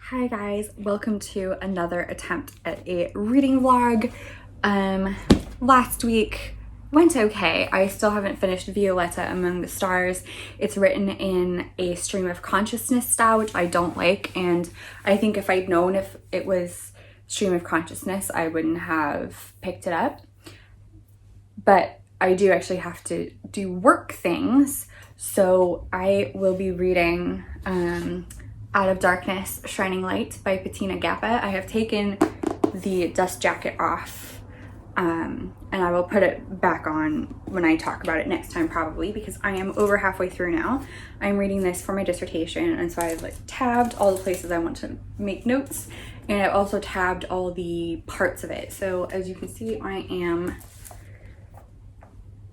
Hi guys, welcome to another attempt at a reading vlog. Last week went okay. I still haven't finished Violetta Among the Stars. It's written in a stream of consciousness style, which I don't like, and I think if I'd known if it was stream of consciousness, I wouldn't have picked it up. But I do actually have to do work things, so I will be reading Out of Darkness, Shining Light by Bettina Gappa. I have taken the dust jacket off and I will put it back on when I talk about it next time probably, because I am over halfway through now. I'm reading this for my dissertation, and so I've tabbed all the places I want to make notes, and I've also tabbed all the parts of it. So as you can see, I am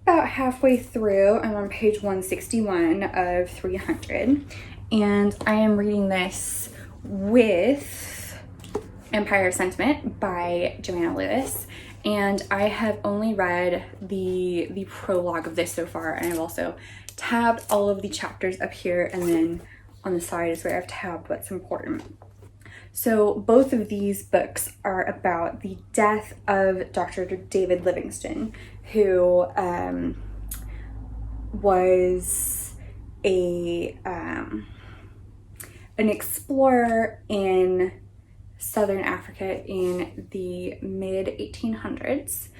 about halfway through. I'm on page 161 of 300. And I am reading this with Empire of Sentiment by Joanna Lewis, and I have only read the prologue of this so far, and I've also tabbed all of the chapters up here, and then on the side is where I've tabbed what's important. So both of these books are about the death of Dr. David Livingstone, who was an explorer in Southern Africa in the mid 1800s.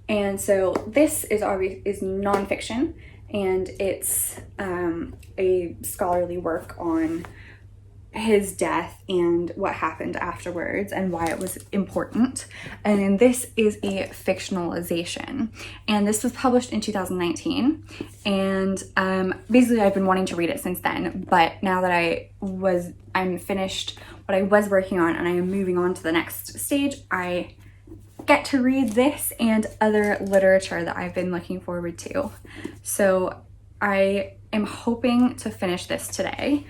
And so this is nonfiction, and it's a scholarly work on his death and what happened afterwards and why it was important. And then this is a fictionalization, and this was published in 2019, and basically I've been wanting to read it since then, but now that I'm finished what I was working on and I am moving on to the next stage, I get to read this and other literature that I've been looking forward to. So I am hoping to finish this today.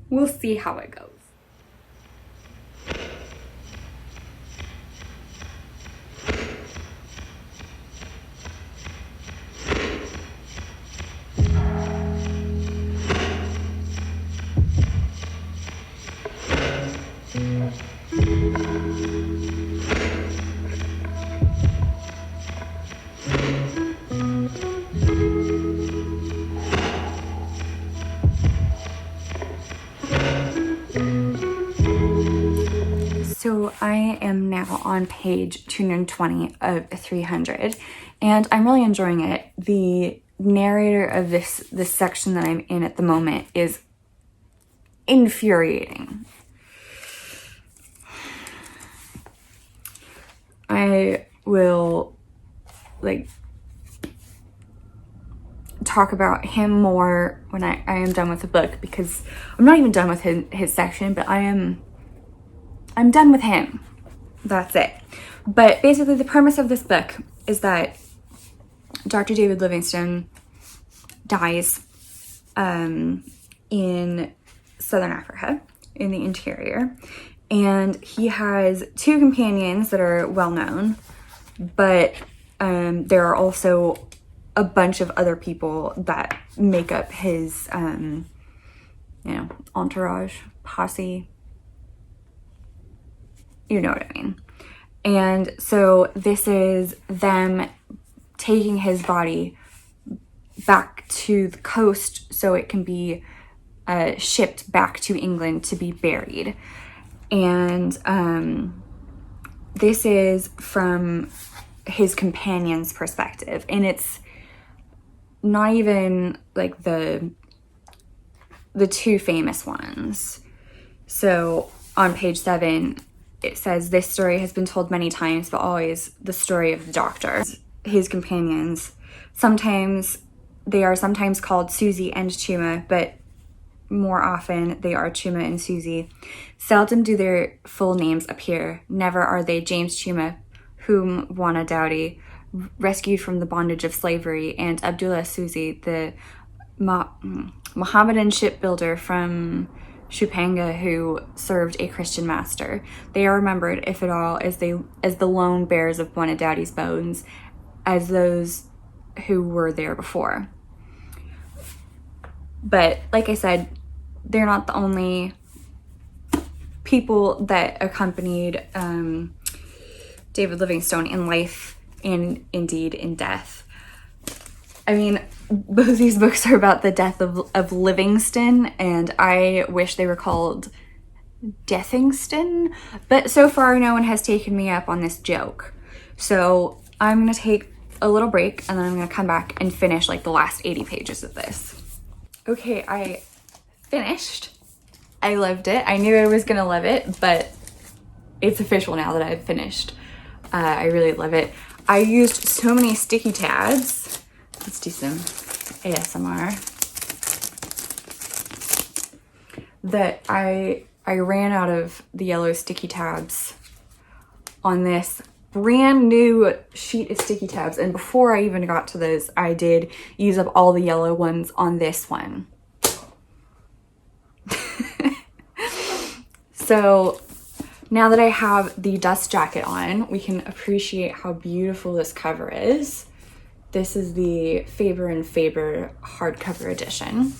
We'll see how it goes. So I am now on page 220 of 300, and I'm really enjoying it. The narrator of this section that I'm in at the moment is infuriating. I will talk about him more when I am done with the book, because I'm not even done with his section, but I'm done with him. That's it. But basically the premise of this book is that Dr. David Livingstone dies in Southern Africa, in the interior, and he has two companions that are well known, but there are also a bunch of other people that make up his entourage, posse. You know what I mean. And so this is them taking his body back to the coast so it can be shipped back to England to be buried. And this is from his companion's perspective, and it's not even like the two famous ones. So on page 7, it says, "This story has been told many times, but always the story of the doctor." His companions, they are sometimes called Susie and Chuma, but more often they are Chuma and Susie. Seldom do their full names appear. Never are they James Chuma, whom Wana Dowdy rescued from the bondage of slavery, and Abdullah Susie, the Mohammedan shipbuilder from Shupanga, who served a Christian master. They are remembered, if at all, as the lone bearers of Wana Dowdy's bones, as those who were there before. But like I said, they're not the only people that accompanied David Livingstone in life and indeed in death. I mean, both these books are about the death of Livingston, and I wish they were called Deathingston, but so far no one has taken me up on this joke. So I'm gonna take a little break and then I'm gonna come back and finish like the last 80 pages of this. Okay, I finished. I loved it. I knew I was gonna love it, but it's official now that I've finished. I really love it. I used so many sticky tabs. Let's do some ASMR. That I ran out of the yellow sticky tabs on this brand new sheet of sticky tabs, and before I even got to those, I did use up all the yellow ones on this one. So now that I have the dust jacket on, we can appreciate how beautiful this cover is. This is the Faber and Faber hardcover edition.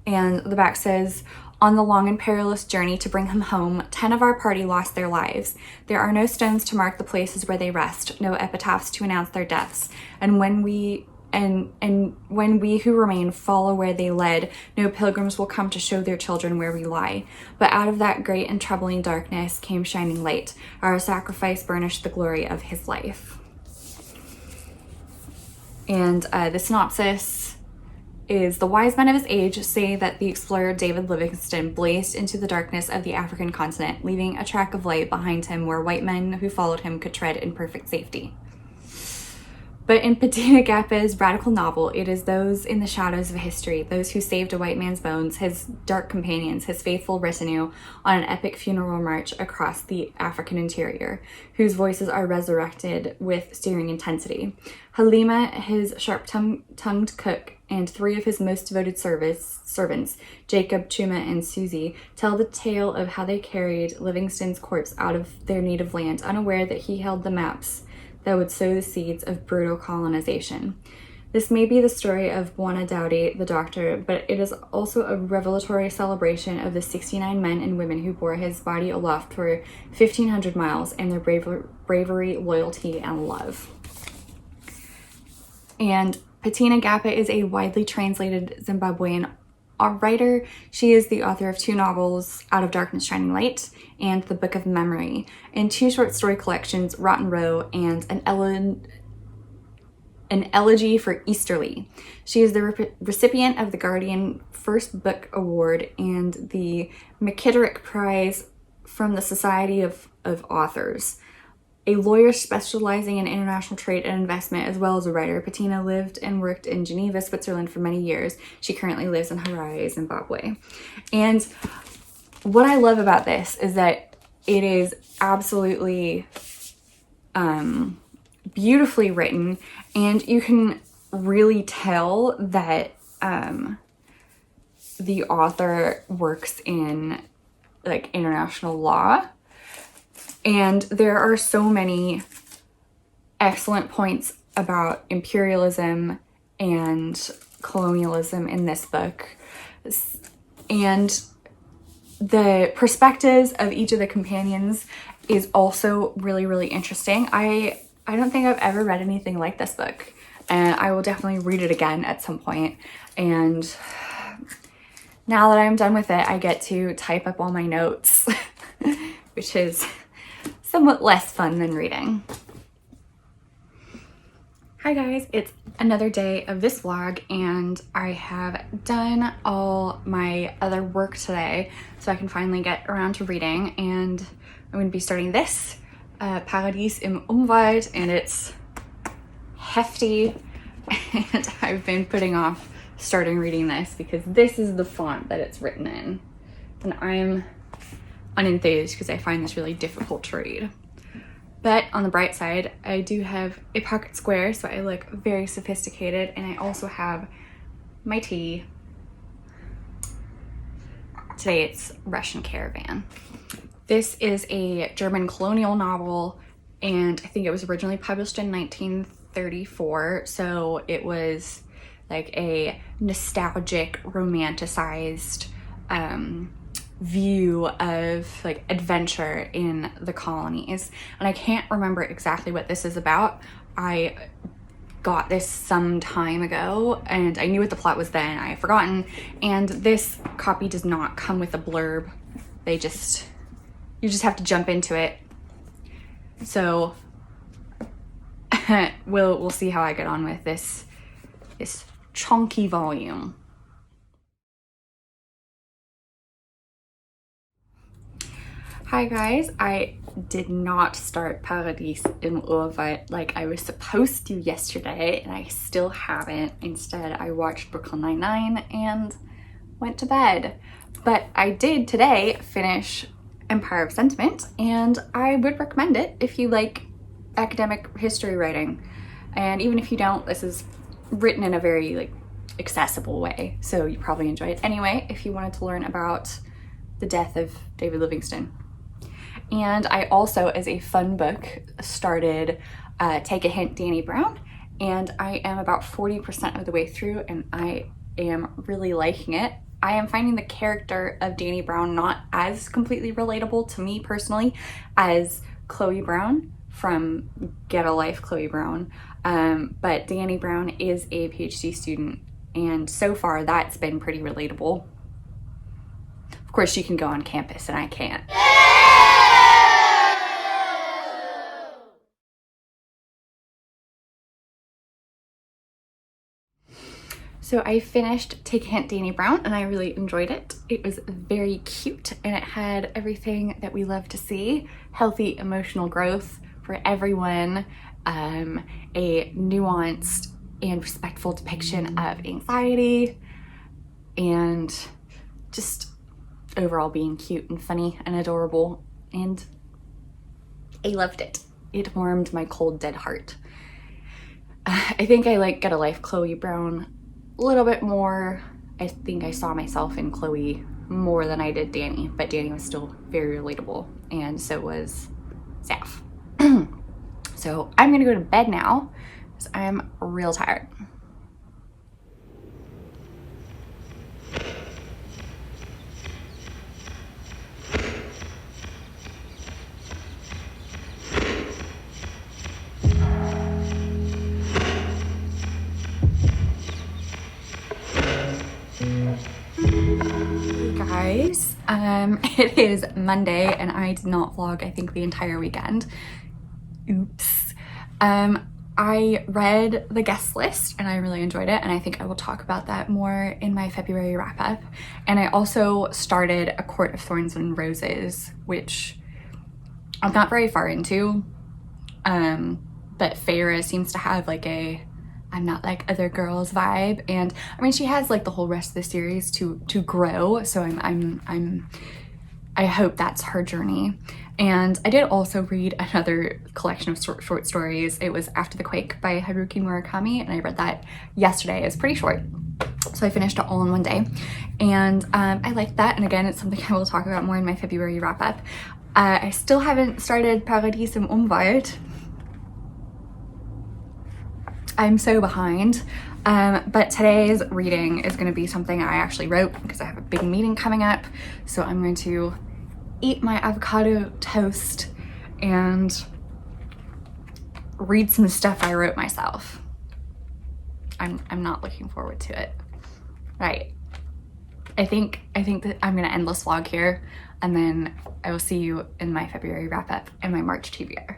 And the back says, on the long and perilous journey to bring him home, 10 of our party lost their lives. There are no stones to mark the places where they rest, no epitaphs to announce their deaths. And when we who remain follow where they led, no pilgrims will come to show their children where we lie. But out of that great and troubling darkness came shining light. Our sacrifice burnished the glory of his life. And the synopsis is, the wise men of his age say that the explorer David Livingstone blazed into the darkness of the African continent, leaving a track of light behind him where white men who followed him could tread in perfect safety. But in Patina Gapa's radical novel, it is those in the shadows of history, those who saved a white man's bones, his dark companions, his faithful retinue, on an epic funeral march across the African interior, whose voices are resurrected with searing intensity. Halima, his sharp-tongued cook, and 3 of his most devoted servants, Jacob, Chuma, and Susie, tell the tale of how they carried Livingstone's corpse out of their native land, unaware that he held the maps that would sow the seeds of brutal colonization. This may be the story of Bwana Dowdy, the doctor, but it is also a revelatory celebration of the 69 men and women who bore his body aloft for 1,500 miles and their bravery, loyalty, and love. And Patina Gapa is a widely translated Zimbabwean writer. She is the author of 2 novels, Out of Darkness, Shining Light, and The Book of Memory, and 2 short story collections, Rotten Row and an Elegy for Easterly. She is the recipient of the Guardian First Book Award and the McKitterick Prize from the Society of Authors. A lawyer specializing in international trade and investment, as well as a writer, Patina lived and worked in Geneva, Switzerland for many years. She currently lives in Harare, Zimbabwe. And what I love about this is that it is absolutely beautifully written, and you can really tell that the author works in like international law. And there are so many excellent points about imperialism and colonialism in this book. And the perspectives of each of the companions is also really, really interesting. I don't think I've ever read anything like this book, and I will definitely read it again at some point. And now that I'm done with it, I get to type up all my notes, which is somewhat less fun than reading. Hi guys, it's another day of this vlog, and I have done all my other work today, so I can finally get around to reading. And I'm going to be starting this, Paradies im Umwald, and it's hefty, and I've been putting off starting reading this because this is the font that it's written in, and I'm unenthused because I find this really difficult to read. But on the bright side, I do have a pocket square, so I look very sophisticated, and I also have my tea. Today it's Russian Caravan. This is a German colonial novel, and I think it was originally published in 1934, so it was like a nostalgic, romanticized view of like adventure in the colonies. And I can't remember exactly what this is about. I got this some time ago and I knew what the plot was then. I had forgotten, and this copy does not come with a blurb. You just have to jump into it. So we'll see how I get on with this chunky volume. Hi guys, I did not start Paradis im Urwald like I was supposed to yesterday, and I still haven't. Instead, I watched Brooklyn Nine-Nine and went to bed. But I did today finish Empire of Sentiment, and I would recommend it if you like academic history writing. And even if you don't, this is written in a very like accessible way, so you probably enjoy it anyway if you wanted to learn about the death of David Livingstone. And I also, as a fun book, started Take a Hint, Dani Brown, and I am about 40% of the way through, and I am really liking it. I am finding the character of Dani Brown not as completely relatable to me personally as Chloe Brown from Get a Life, Chloe Brown, but Dani Brown is a PhD student, and so far that's been pretty relatable. Of course, she can go on campus and I can't. So I finished Take a Hint, Dani Brown, and I really enjoyed it. It was very cute, and it had everything that we love to see. Healthy emotional growth for everyone, a nuanced and respectful depiction of anxiety, and just overall being cute and funny and adorable, and I loved it. It warmed my cold, dead heart. I think I like Get a Life, Chloe Brown a little bit more. I think I saw myself in Chloe more than I did Dani, but Dani was still very relatable, and so was Saf. So I'm gonna go to bed now because I'm real tired. Guys, it is Monday and I did not vlog I think the entire weekend. Oops. I read the guest list and I really enjoyed it, and I think I will talk about that more in my February wrap up. And I also started A Court of Thorns and Roses, which I'm not very far into, but Feyre seems to have like a I'm not like other girls vibe, and I mean she has like the whole rest of the series to grow, so I hope that's her journey. And I did also read another collection of short stories. It was After the Quake by Haruki Murakami, and I read that yesterday. It's pretty short, so I finished it all in one day, and I liked that. And again, it's something I will talk about more in my February wrap up. I still haven't started Paradis im Urwald. I'm so behind, but today's reading is going to be something I actually wrote because I have a big meeting coming up. So I'm going to eat my avocado toast and read some stuff I wrote myself. I'm not looking forward to it. Right. I think that I'm going to end this vlog here, and then I will see you in my February wrap up and my March TBR.